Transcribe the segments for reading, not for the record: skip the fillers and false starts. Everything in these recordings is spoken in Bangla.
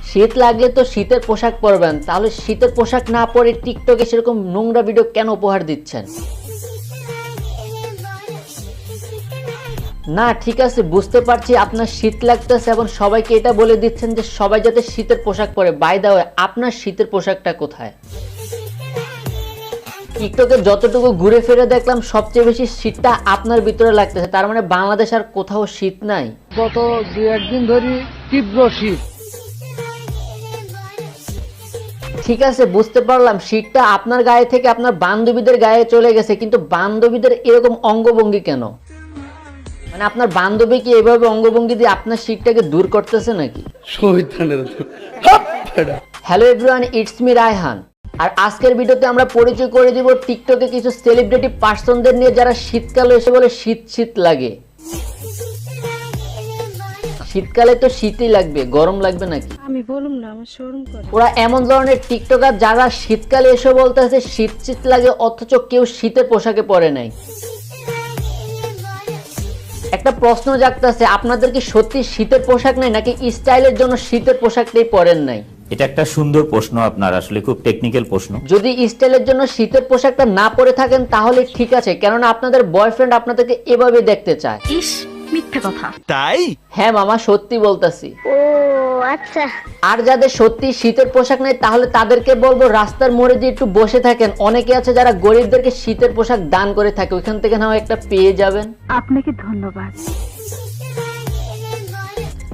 শীত লাগলে তো শীতের পোশাক পরবেন, তাহলে শীতের পোশাক না পরে টিকটকে সেরকম নোংরা ভিডিও কেন উপহার দিচ্ছেন? না ঠিক আছে, বুঝতে পারছি আপনার শীত লাগতেছে এবং সবাইকে এটা বলে দিচ্ছেন যে সবাই যাতে শীতের পোশাক পরে। বাই দ্য ওয়ে, আপনার শীতের পোশাকটা কোথায়? টিকটকে যতটুকু ঘুরে ফিরে দেখলাম সবচেয়ে বেশি শীতটা আপনার ভিতরে লাগতেছে। তার মানে বাংলাদেশ আর কোথাও শীত নাই? গত 2-1 দিন ধরে তীব্র শীত। ঠিক আছে, বুঝতে পারলাম শীতটা আপনার গায়ে থেকে আপনার বান্ধবীদের গায়ে চলে গেছে, কিন্তু বান্ধবীদের এরকম অঙ্গভঙ্গি কেন? মানে আপনার বান্ধবী কি এভাবে অঙ্গভঙ্গি দিয়ে আপনার শীতটাকে দূর করতেছে নাকি? Hello everyone, it's me Raihan. আর আজকের ভিডিওতে আমরা পরিচয় করে দিব টিকটকে কিছু সেলিব্রিটি পার্সনদের নিয়ে যারা শীতকালে এসে বলে শীত শীত লাগে। শীতকালে তো শীতই লাগবে, গরম লাগবে নাকি? আমি বলুম না, আমার শরম করে। ওরা এমন ধরনের টিকটকার যারা শীতকালে এসে বলতেছে শীত শীত লাগে, অথচ কেউ শীতের পোশাকে পরে নাই। একটা প্রশ্ন জাগতেছে, আপনাদের কি সত্যি শীতের পোশাক নাই নাকি স্টাইলের জন্য শীতের পোশাকটাই পরেন নাই? এটা একটা সুন্দর প্রশ্ন আপনার, আসলে খুব টেকনিক্যাল প্রশ্ন। যদি স্টাইলের জন্য শীতের পোশাকটা না পরে থাকেন তাহলে ঠিক আছে, কেননা আপনাদের বয়ফ্রেন্ড আপনাদেরকে এভাবে দেখতে চায়। ইস, মিথ্যে কথা। তাই? হ্যাঁ মামা, সত্যি বলতাছি। ও আচ্ছা। আর যাদের সত্যি শীতের পোশাক নেই তাহলে তাদেরকে বলবো রাস্তার মোড়ে দিয়ে একটু বসে থাকেন। অনেকে আছে যারা গরিবদেরকে শীতের পোশাক দান করে থাকে, ওইখান থেকে না হয় একটা পেয়ে যাবেন। আপনাকে ধন্যবাদ।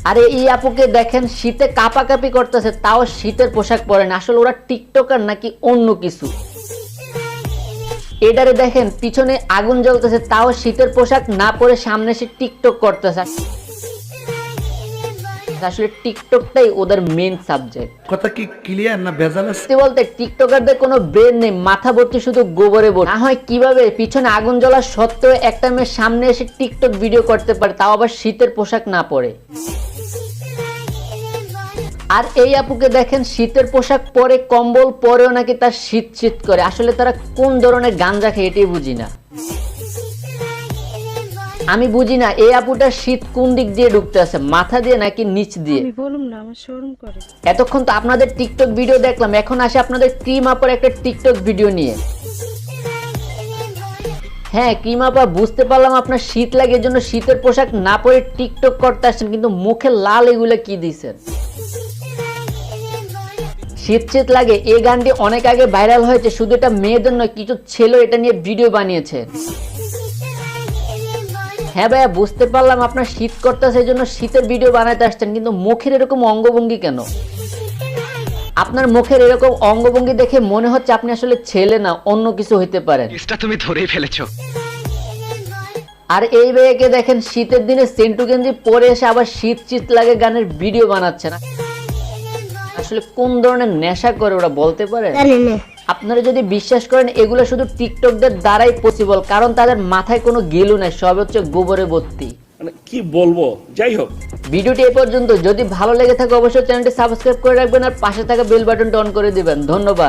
আরে এই আপুকে দেখেন শীতে কাঁপাকাঁপি করতেছে, তাও শীতের পোশাক পরেন। আসলে ওরা টিকটকার নাকি অন্য কিছু? এটারে দেখেন পিছনে আগুন জ্বলতেছে, তাও শীতের পোশাক না পরে সামনে এসে টিকটক করতেছে। আসলে টিকটকটাই ওদের মেইন সাবজেক্ট। কথা কি ক্লিয়ার না ভেজাল আছে? সত্যি বলতে টিকটকারদের কোনো ব্রেন নেই, মাথা ভর্তি শুধু গোবরে ভর্তি। না হয় কিভাবে পিছনে আগুন জ্বলা সত্ত্বেও একটা মেয়ে সামনে এসে টিকটক ভিডিও করতে পারে, তাও আবার শীতের পোশাক না পরে। আর এই আপুকে দেখেন শীতের পোশাক পরে, কম্বল পরেও নাকি তার শীত শীত করে। আসলে তারা কোন ধরনের গাঞ্জা খায় এটাই বুঝি না। আমি বুঝি না এই আপুটার শীত কোন দিক দিয়ে ঢুকতে আছে, মাথা দিয়ে নাকি নিচ দিয়ে? আমি বলুম না, আমার শরম করে। এতক্ষণ তো আপনাদের টিকটক ভিডিও দেখলাম, এখন আসে আপনাদের ক্রিম আপার একটা টিকটক ভিডিও নিয়ে। হ্যাঁ ক্রিম আপা, বুঝতে পারলাম আপনার শীত লাগে এজন্য শীতের পোশাক না পরে টিকটক করতে আসছেন, কিন্তু মুখে লাল এগুলা কি দিছেন? শীত শীত লাগে এই গানটি অনেক আগে ভাইরাল হয়েছে, শুধু এটা মেয়েদের নয়, কিছু ছেলে এটা নিয়ে ভিডিও বানিয়েছে। হ্যাঁ ভাইয়া, বুঝতে পারলাম আপনার শীত করতেছে এই জন্য শীতের ভিডিও বানাতে আসছেন, কিন্তু মুখের এরকম অঙ্গভঙ্গি কেন? আপনার মুখের এরকম অঙ্গভঙ্গি দেখে মনে হচ্ছে আপনি আসলে ছেলে না, অন্য কিছু হইতে পারেন। এটা তুমি ধরেই ফেলেছো। আর এই ভাইয়াকে দেখেন শীতের দিনে সেন্টু গেঞ্জি পরে এসে আবার শীত শীত লাগে গানের ভিডিও বানাচ্ছে না। আসলে কোন ধরনের নেশা করে ওরা বলতে পারে? আপনারা যদি বিশ্বাস করেন এগুলো শুধু টিকটকদের দ্বারাই পসিবল, কারণ তাদের মাথায় কোনো গেলু নাই, সব হচ্ছে গোবরে ভর্তি। মানে কি বলবো, যাই হোক। ভিডিওটি এই পর্যন্ত। যদি ভালো লেগে থাকে অবশ্যই চ্যানেলটি সাবস্ক্রাইব করে রাখবেন আর পাশে থাকা বেল বাটনটি অন করে দিবেন। ধন্যবাদ।